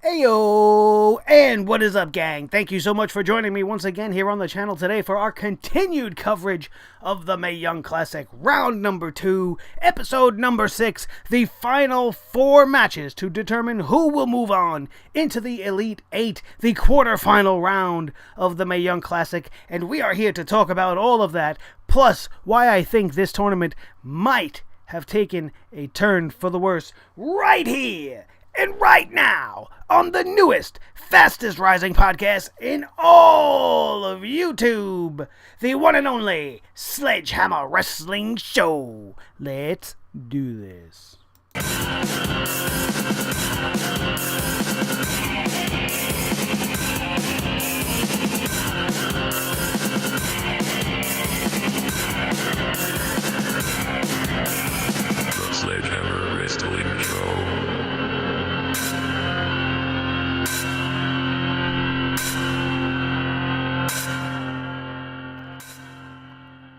Ayo! And what is up, gang? Thank you so much for joining me once again here on the channel today for our continued coverage of the Mae Young Classic, round number 2, episode number 6, the final 4 matches to determine who will move on into the Elite 8, the quarterfinal round of the Mae Young Classic, and we are here to talk about all of that, plus why I think this tournament might have taken a turn for the worse right here and right now on the newest, fastest rising podcast in all of YouTube, the one and only Sledgehammer Wrestling Show. Let's do this. The Sledgehammer Wrestling Show.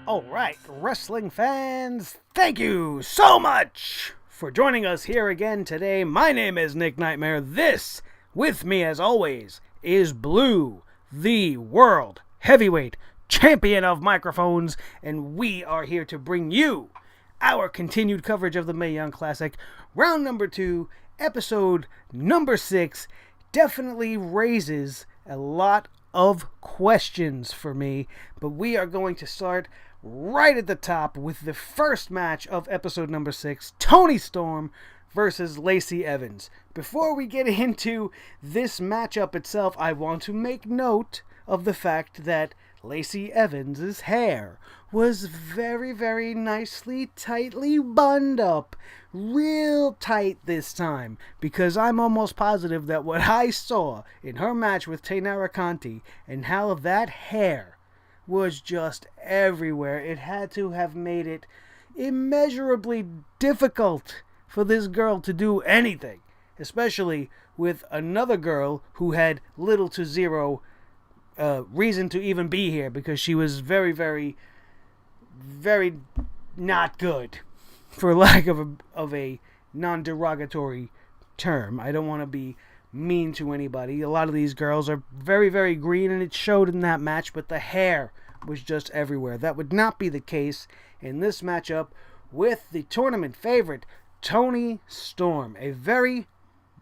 Alright, wrestling fans, thank you so much for joining us here again today. My name is Nick Nightmare. This, with me as always, is Blue, the World Heavyweight Champion of Microphones, and we are here to bring you our continued coverage of the Mae Young Classic, round number 2, episode number 6. Definitely raises a lot of questions for me, but we are going to start right at the top with the first match of episode number 6, Toni Storm versus Lacey Evans. Before we get into this matchup itself, I want to make note of the fact that Lacey Evans' hair was very, very nicely, tightly bunned up. Real tight this time, because I'm almost positive that what I saw in her match with Taynara Conti and how that hair was just everywhere, it had to have made it immeasurably difficult for this girl to do anything, especially with another girl who had little to zero reason to even be here, because she was very, very, very not good, for lack of a non-derogatory term. I don't want to be mean to anybody. A lot of these girls are very, very green, and it showed in that match, but the hair was just everywhere. That would not be the case in this matchup with the tournament favorite, Toni Storm. A very,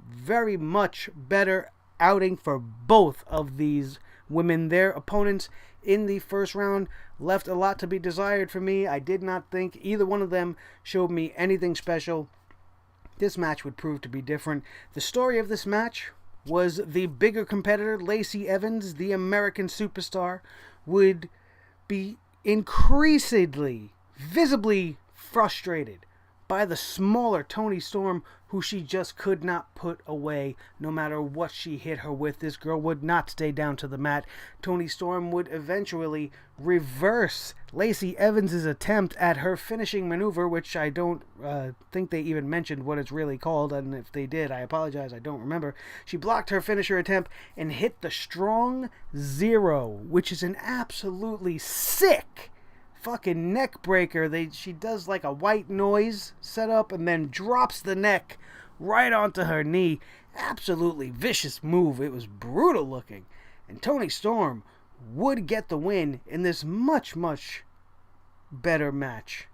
very much better outing for both of these women. Their opponents in the first round left a lot to be desired for me. I did not think either one of them showed me anything special. This match would prove to be different. The story of this match was the bigger competitor, Lacey Evans, the American superstar, would be increasingly, visibly frustrated by the smaller Toni Storm, who she just could not put away no matter what she hit her with. This girl would not stay down to the mat. Toni Storm would eventually reverse Lacey Evans' attempt at her finishing maneuver, which I don't think they even mentioned what it's really called, and if they did, I apologize, I don't remember. She blocked her finisher attempt and hit the strong zero, which is an absolutely sick fucking neck breaker. She does like a white noise setup and then drops the neck right onto her knee. Absolutely vicious move. It was brutal looking. And Toni Storm would get the win in this much, much better match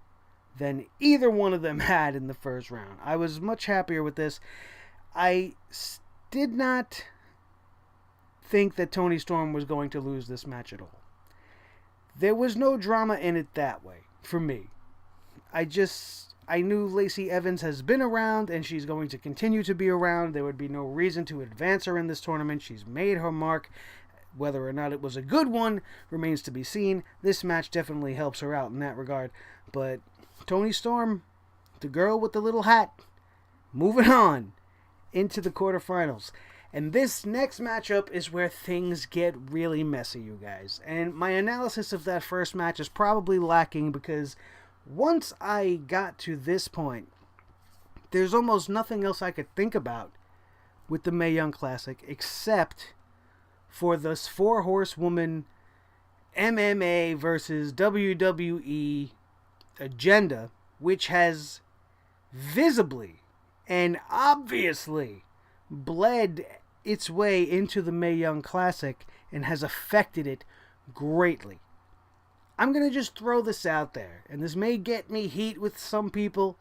than either one of them had in the first round. I was much happier with this. I did not think that Toni Storm was going to lose this match at all. There was no drama in it that way, for me. I knew Lacey Evans has been around, and she's going to continue to be around. There would be no reason to advance her in this tournament. She's made her mark. Whether or not it was a good one remains to be seen. This match definitely helps her out in that regard. But Toni Storm, the girl with the little hat, moving on into the quarterfinals. And this next matchup is where things get really messy, you guys. And my analysis of that first match is probably lacking, because once I got to this point, there's almost nothing else I could think about with the Mae Young Classic except for this 4-horsewoman MMA versus WWE agenda, which has visibly and obviously bled its way into the Mae Young Classic and has affected it greatly. I'm going to just throw this out there, and this may get me heat with some people,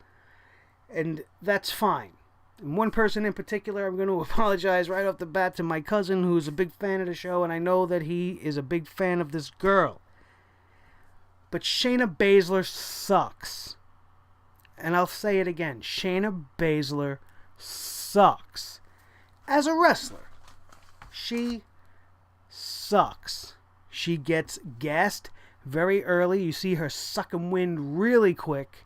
and that's fine. And one person in particular, I'm going to apologize right off the bat to my cousin, who's a big fan of the show, and I know that he is a big fan of this girl. But Shayna Baszler sucks. And I'll say it again. Shayna Baszler sucks. As a wrestler, she sucks. She gets gassed very early. You see her sucking wind really quick.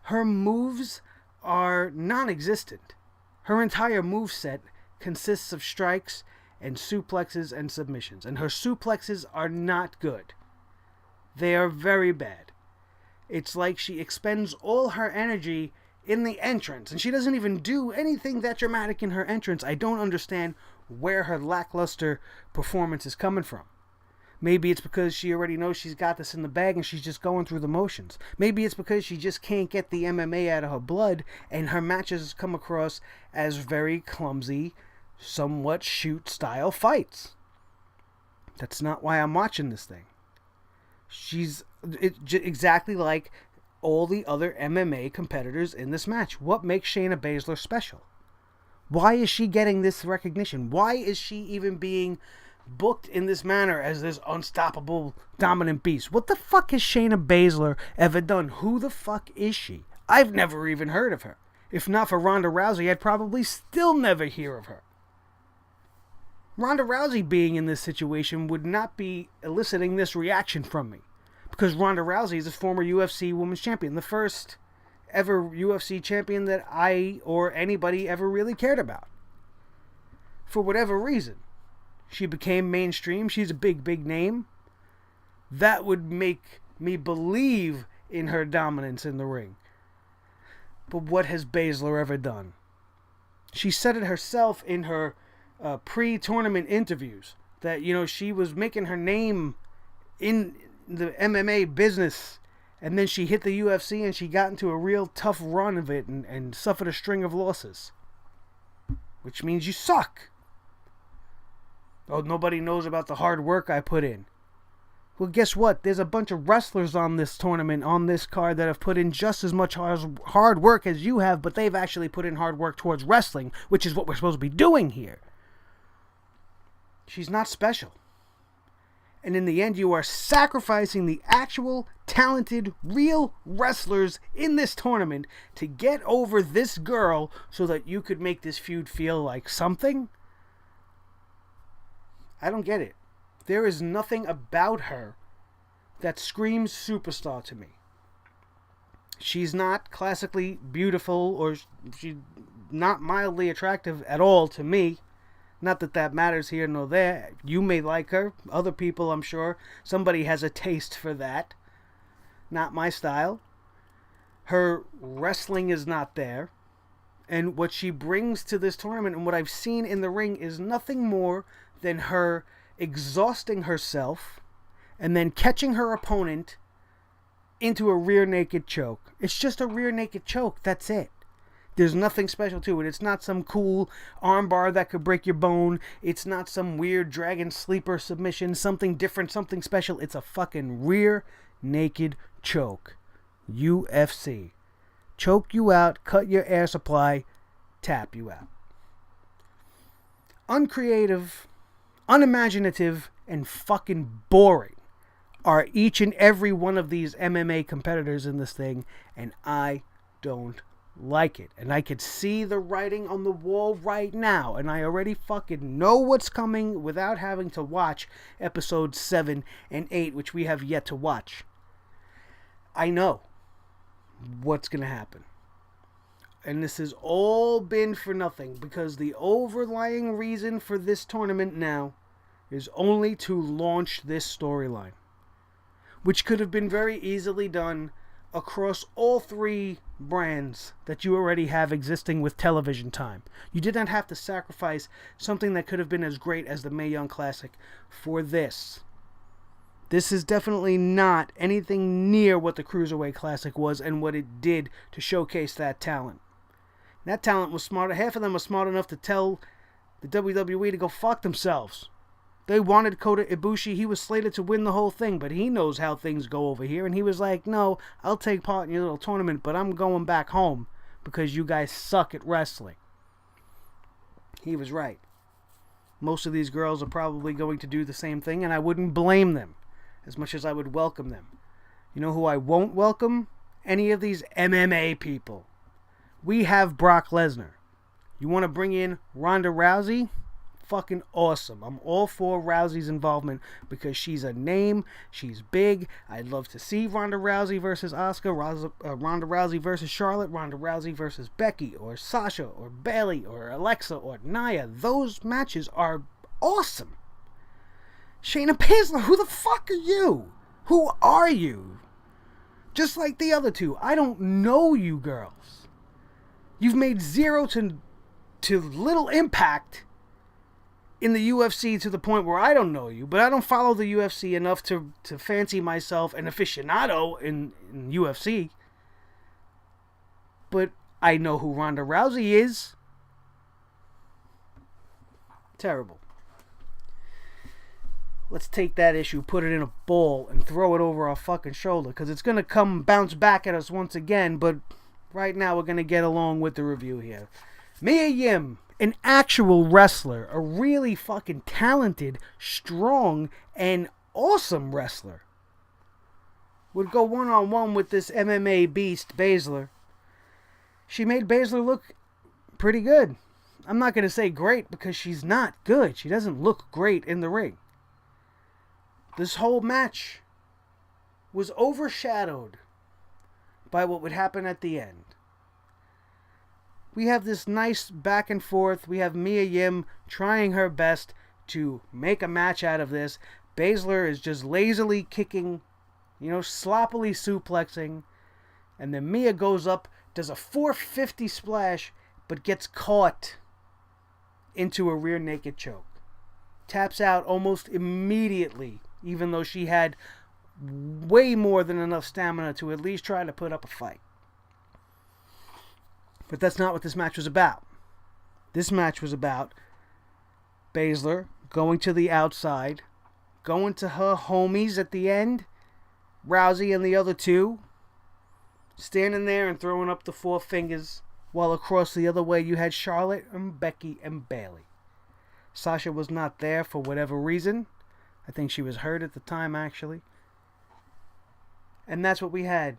Her moves are non-existent. Her entire moveset consists of strikes and suplexes and submissions. And her suplexes are not good. They are very bad. It's like she expends all her energy in the entrance, and she doesn't even do anything that dramatic in her entrance. I don't understand where her lackluster performance is coming from. Maybe it's because she already knows she's got this in the bag and she's just going through the motions. Maybe it's because she just can't get the MMA out of her blood and her matches come across as very clumsy, somewhat shoot-style fights. That's not why I'm watching this thing. She's exactly like all the other MMA competitors in this match. What makes Shayna Baszler special? Why is she getting this recognition? Why is she even being booked in this manner as this unstoppable, dominant beast? What the fuck has Shayna Baszler ever done? Who the fuck is she? I've never even heard of her. If not for Ronda Rousey, I'd probably still never hear of her. Ronda Rousey being in this situation would not be eliciting this reaction from me. Because Ronda Rousey is a former UFC Women's Champion. The first ever UFC champion that I or anybody ever really cared about. For whatever reason. She became mainstream. She's a big, big name. That would make me believe in her dominance in the ring. But what has Baszler ever done? She said it herself in her pre-tournament interviews. That, she was making her name in the MMA business. And then she hit the UFC and she got into a real tough run of it and suffered a string of losses. Which means you suck. Oh, nobody knows about the hard work I put in. Well, guess what? There's a bunch of wrestlers on this tournament, on this card, that have put in just as much hard work as you have, but they've actually put in hard work towards wrestling, which is what we're supposed to be doing here. She's not special. And in the end, you are sacrificing the actual, talented, real wrestlers in this tournament to get over this girl so that you could make this feud feel like something? I don't get it. There is nothing about her that screams superstar to me. She's not classically beautiful, or she's not mildly attractive at all to me. Not that that matters here nor there. You may like her. Other people, I'm sure. Somebody has a taste for that. Not my style. Her wrestling is not there. And what she brings to this tournament and what I've seen in the ring is nothing more than her exhausting herself and then catching her opponent into a rear naked choke. It's just a rear naked choke. That's it. There's nothing special to it. It's not some cool armbar that could break your bone. It's not some weird dragon sleeper submission. Something different, something special. It's a fucking rear naked choke. UFC. Choke you out, cut your air supply, tap you out. Uncreative, unimaginative, and fucking boring are each and every one of these MMA competitors in this thing, and I don't like it. And I could see the writing on the wall right now, and I already fucking know what's coming without having to watch episodes 7 and 8, which we have yet to watch. I know what's going to happen. And this has all been for nothing, because the overlying reason for this tournament now is only to launch this storyline, which could have been very easily done across all three brands that you already have existing with television time. You did not have to sacrifice something that could have been as great as the Mae Young Classic for this. This is definitely not anything near what the Cruiserweight Classic was and what it did to showcase that talent. That talent was smart. Half of them were smart enough to tell the WWE to go fuck themselves. They wanted Kota Ibushi. He was slated to win the whole thing, but he knows how things go over here. And he was like, no, I'll take part in your little tournament, but I'm going back home because you guys suck at wrestling. He was right. Most of these girls are probably going to do the same thing, and I wouldn't blame them as much as I would welcome them. You know who I won't welcome? Any of these MMA people. We have Brock Lesnar. You want to bring in Ronda Rousey? Fucking awesome. I'm all for Rousey's involvement because she's a name. She's big. I'd love to see Ronda Rousey versus Asuka, Ronda Rousey versus Charlotte, Ronda Rousey versus Becky, or Sasha, or Bayley, or Alexa, or Nia. Those matches are awesome. Shayna Baszler, who the fuck are you? Who are you? Just like the other two, I don't know you girls. You've made zero to little impact in the UFC to the point where I don't know you, but I don't follow the UFC enough to fancy myself an aficionado in UFC. But I know who Ronda Rousey is. Terrible. Let's take that issue, put it in a bowl, and throw it over our fucking shoulder, because it's going to bounce back at us once again, but right now we're going to get along with the review here. Mae Young, an actual wrestler, a really fucking talented, strong, and awesome wrestler, would go one-on-one with this MMA beast, Baszler. She made Baszler look pretty good. I'm not going to say great because she's not good. She doesn't look great in the ring. This whole match was overshadowed by what would happen at the end. We have this nice back and forth. We have Mae Young trying her best to make a match out of this. Baszler is just lazily kicking, sloppily suplexing. And then Mia goes up, does a 450 splash, but gets caught into a rear naked choke. Taps out almost immediately, even though she had way more than enough stamina to at least try to put up a fight. But that's not what this match was about. This match was about Baszler going to the outside, going to her homies at the end, Rousey and the other two, standing there and throwing up the four fingers, while across the other way you had Charlotte and Becky and Bayley. Sasha was not there for whatever reason. I think she was hurt at the time, actually. And that's what we had.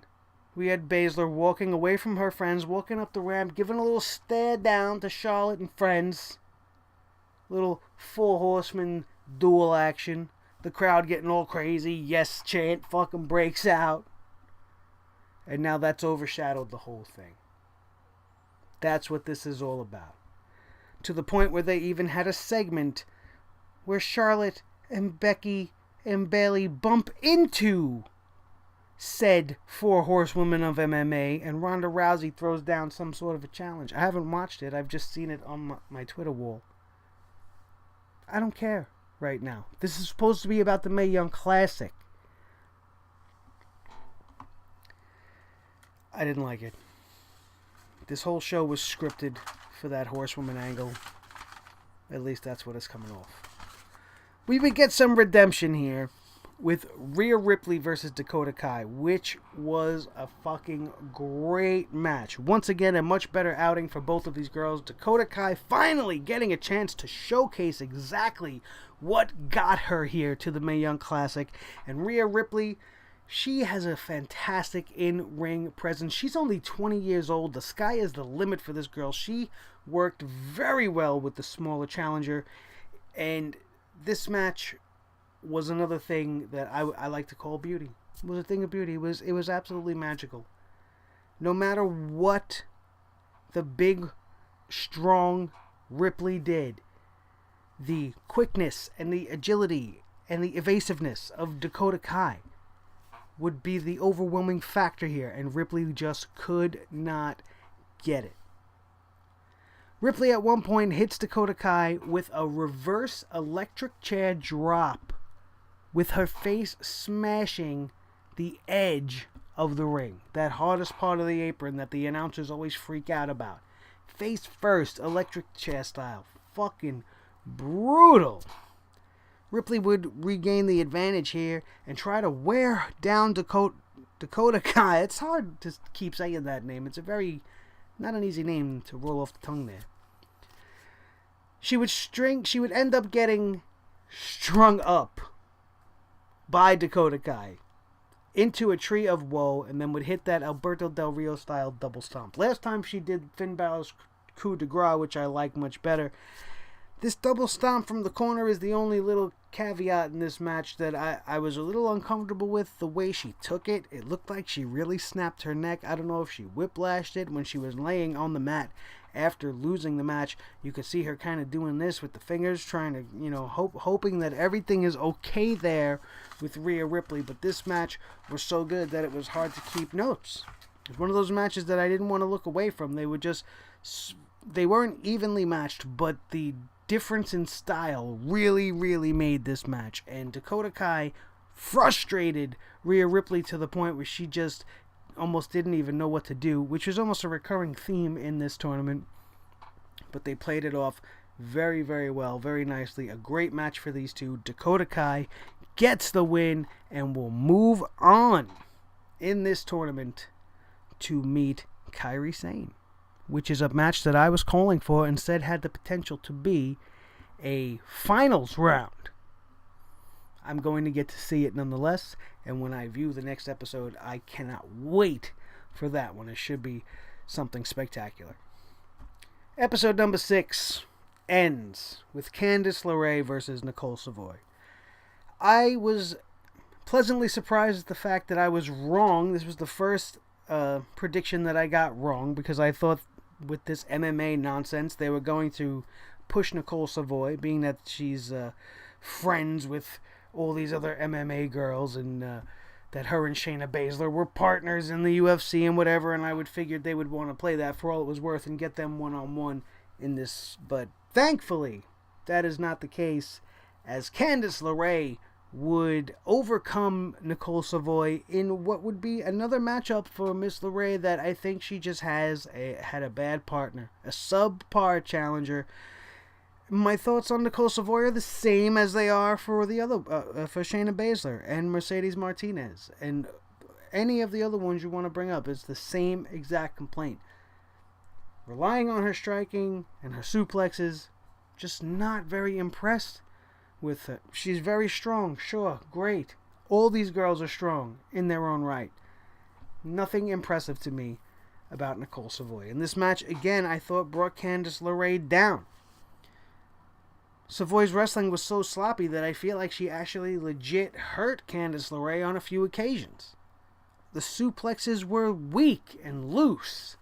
We had Baszler walking away from her friends, walking up the ramp, giving a little stare down to Charlotte and friends. Little four horsemen duel action. The crowd getting all crazy. Yes chant fucking breaks out. And now that's overshadowed the whole thing. That's what this is all about. To the point where they even had a segment where Charlotte and Becky and Bayley bump into said four horsewomen of MMA, and Ronda Rousey throws down some sort of a challenge. I haven't watched it. I've just seen it on my Twitter wall. I don't care right now. This is supposed to be about the Mae Young Classic. I didn't like it. This whole show was scripted for that horsewoman angle. At least that's what it's coming off. We would get some redemption here with Rhea Ripley versus Dakota Kai, which was a fucking great match. Once again, a much better outing for both of these girls. Dakota Kai finally getting a chance to showcase exactly what got her here to the Mae Young Classic. And Rhea Ripley, she has a fantastic in-ring presence. She's only 20 years old. The sky is the limit for this girl. She worked very well with the smaller challenger. And this match was another thing that I like to call beauty. It was a thing of beauty. It was absolutely magical. No matter what the big, strong Ripley did, the quickness and the agility and the evasiveness of Dakota Kai would be the overwhelming factor here, and Ripley just could not get it. Ripley at one point hits Dakota Kai with a reverse electric chair drop, with her face smashing the edge of the ring. That hardest part of the apron that the announcers always freak out about. Face first, electric chair style. fucking brutal. Ripley would regain the advantage here and try to wear down Dakota Kai. It's hard to keep saying that name. It's not an easy name to roll off the tongue there. She would end up getting strung up by Dakota Kai into a tree of woe, and then would hit that Alberto Del Rio style double stomp. Last time she did Finn Balor's coup de grace, which I like much better. This double stomp from the corner is the only little caveat in this match that I was a little uncomfortable with. The way she took it, it looked like she really snapped her neck. I don't know if she whiplashed it when she was laying on the mat after losing the match. You could see her kind of doing this with the fingers, trying to, hoping that everything is okay there with Rhea Ripley. But this match was so good that it was hard to keep notes. It was one of those matches that I didn't want to look away from. They weren't evenly matched, but the difference in style really, really made this match. And Dakota Kai frustrated Rhea Ripley to the point where she just almost didn't even know what to do, which was almost a recurring theme in this tournament. But they played it off very, very well, very nicely. A great match for these two. Dakota Kai gets the win and will move on in this tournament to meet Kairi Sane, which is a match that I was calling for and said had the potential to be a finals round. I'm going to get to see it nonetheless, and when I view the next episode, I cannot wait for that one. It should be something spectacular. Episode number 6 ends with Candice LeRae versus Nicole Savoy. I was pleasantly surprised at the fact that I was wrong. This was the first prediction that I got wrong, because I thought with this MMA nonsense they were going to push Nicole Savoy, being that she's friends with all these other MMA girls, and that her and Shayna Baszler were partners in the UFC and whatever, and I would figured they would want to play that for all it was worth and get them one-on-one in this. But thankfully, that is not the case, as Candice LeRae would overcome Nicole Savoy in what would be another matchup for Miss LeRae that I think she just had a bad partner, a subpar challenger. My thoughts on Nicole Savoy are the same as they are for the other for Shayna Baszler and Mercedes Martinez and any of the other ones you want to bring up. It's the same exact complaint. Relying on her striking and her suplexes, just not very impressed with her. She's very strong, sure, great. All these girls are strong in their own right. Nothing impressive to me about Nicole Savoy. And this match, again, I thought brought Candice LeRae down. Savoy's wrestling was so sloppy that I feel like she actually legit hurt Candice LeRae on a few occasions. The suplexes were weak and loose,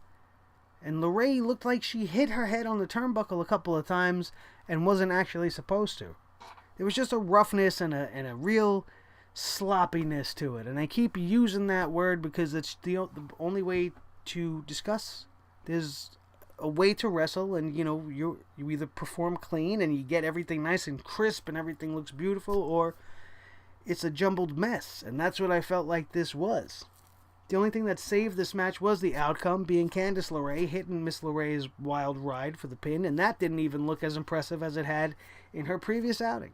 and LeRae looked like she hit her head on the turnbuckle a couple of times and wasn't actually supposed to. There was just a roughness and a real sloppiness to it, and I keep using that word because it's the only way to discuss. There's a way to wrestle, and you either perform clean and you get everything nice and crisp and everything looks beautiful, or it's a jumbled mess, and that's what I felt like this was. The only thing that saved this match was the outcome, being Candice LeRae hitting Miss LeRae's wild ride for the pin, and that didn't even look as impressive as it had in her previous outing.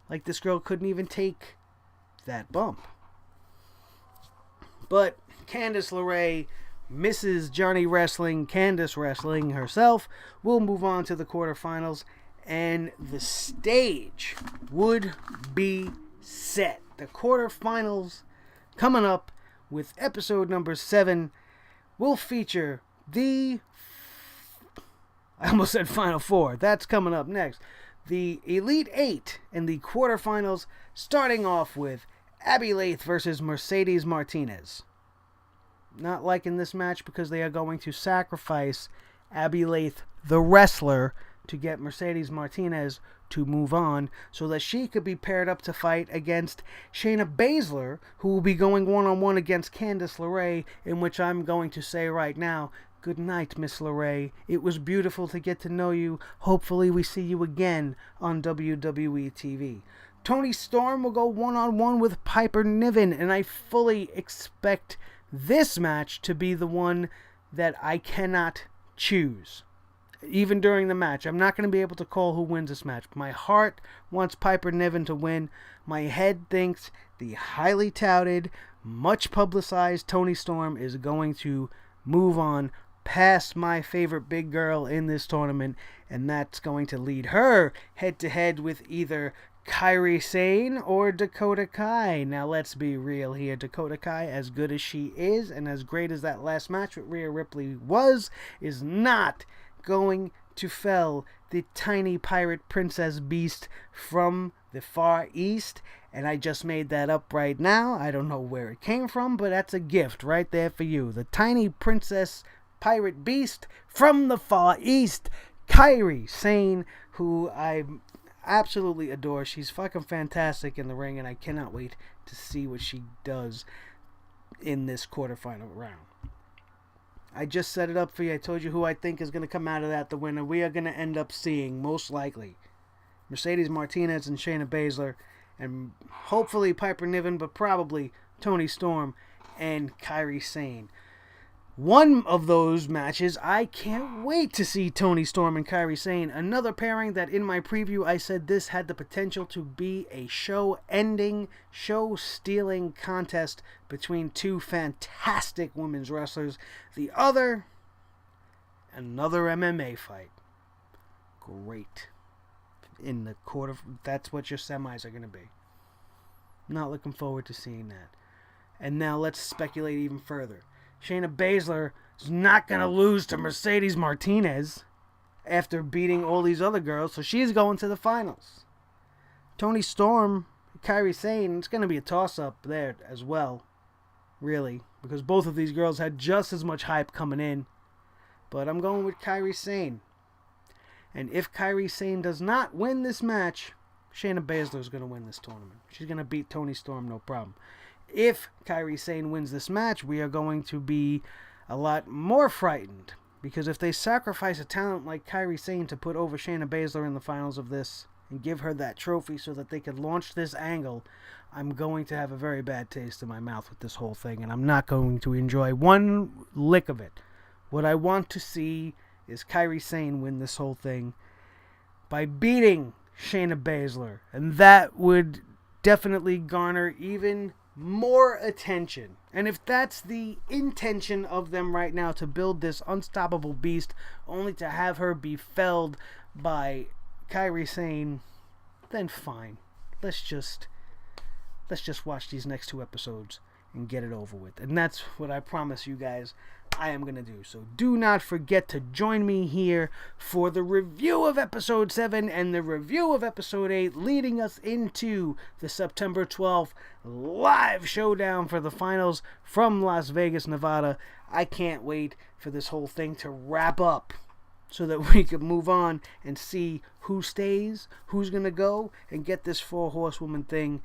Like, this girl couldn't even take that bump. But Candice LeRae, Mrs. Johnny Wrestling, Candice Wrestling herself, will move on to the quarterfinals, and the stage would be set. The quarterfinals coming up with episode number 7 will feature I almost said Final 4. That's coming up next. The Elite 8 in the quarterfinals, starting off with Abby Laith versus Mercedes Martinez. Not liking this match because they are going to sacrifice Abby Laith, the wrestler, to get Mercedes Martinez to move on so that she could be paired up to fight against Shayna Baszler, who will be going one-on-one against Candice LeRae, in which I'm going to say right now, good night, Miss LeRae. It was beautiful to get to know you. Hopefully we see you again on WWE TV. Toni Storm will go one-on-one with Piper Niven, and I fully expect this match to be the one that I cannot choose. even during the match. I'm not going to be able to call who wins this match. My heart wants Piper Niven to win. My head thinks the highly touted, much publicized Toni Storm is going to move on past my favorite big girl in this tournament, and that's going to lead her head-to-head with either Kairi Sane or Dakota Kai. Now, let's be real here. Dakota Kai, as good as she is and as great as that last match with Rhea Ripley was, is not going to fell the tiny pirate princess beast from the Far East. And I just made that up right now. I don't know where it came from, but that's a gift right there for you. The tiny princess pirate beast from the Far East, Kairi Sane, who I absolutely adore. She's fucking fantastic in the ring, and I cannot wait to see what she does in this quarterfinal round. I just set it up for you. I told you who I think is going to come out of that the winner. We are going to end up seeing, most likely, Mercedes Martinez and Shayna Baszler, and hopefully Piper Niven, but probably Toni Storm and Kairi Sane. One of those matches, I can't wait to see Toni Storm and Kairi Sane. Another pairing that in my preview I said this had the potential to be a show-ending, show-stealing contest between two fantastic women's wrestlers. The other, another MMA fight. Great. In the quarter, that's what your semis are going to be. Not looking forward to seeing that. And now let's speculate even further. Shayna Baszler is not going to lose to Mercedes Martinez after beating all these other girls, so she's going to the finals. Toni Storm, Kairi Sane, it's going to be a toss-up there as well, really, because both of these girls had just as much hype coming in. But I'm going with Kairi Sane. And if Kairi Sane does not win this match, Shayna Baszler is going to win this tournament. She's going to beat Toni Storm, no problem. If Kairi Sane wins this match, we are going to be a lot more frightened. Because if they sacrifice a talent like Kairi Sane to put over Shayna Baszler in the finals of this and give her that trophy so that they could launch this angle, I'm going to have a very bad taste in my mouth with this whole thing. And I'm not going to enjoy one lick of it. What I want to see is Kairi Sane win this whole thing by beating Shayna Baszler. And that would definitely garner even more attention. And if that's the intention of them right now, to build this unstoppable beast only to have her be felled by Kairi Sane, then fine. Let's just watch these next 2 episodes and get it over with. And that's what I promise you guys I am going to do. So do not forget to join me here for the review of Episode 7 and the review of Episode 8, leading us into the September 12th live showdown for the finals from Las Vegas, Nevada. I can't wait for this whole thing to wrap up so that we can move on and see who stays, who's going to go, and get this 4-horsewoman thing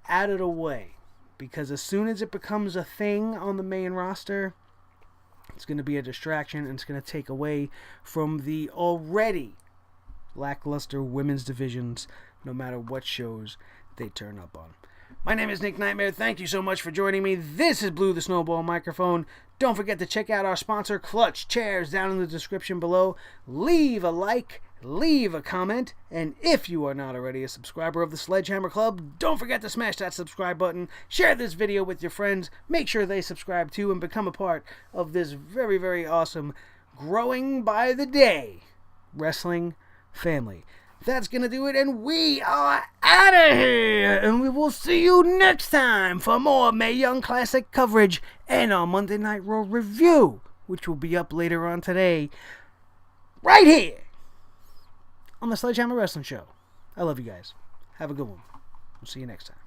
out of the way. Because as soon as it becomes a thing on the main roster, it's going to be a distraction, and it's going to take away from the already lackluster women's divisions, no matter what shows they turn up on. My name is Nick Nightmare. Thank you so much for joining me. This is Blue the Snowball Microphone. Don't forget to check out our sponsor, Clutch Chairs, down in the description below. Leave a like, leave a comment, and if you are not already a subscriber of the Sledgehammer Club, don't forget to smash that subscribe button. Share this video with your friends. Make sure they subscribe too and become a part of this very, very awesome, growing by the day wrestling family. That's going to do it, and we are out of here. And we will see you next time for more Mae Young Classic coverage and our Monday Night Raw review, which will be up later on today, right here on the Sledgehammer Wrestling Show. I love you guys. Have a good one. We'll see you next time.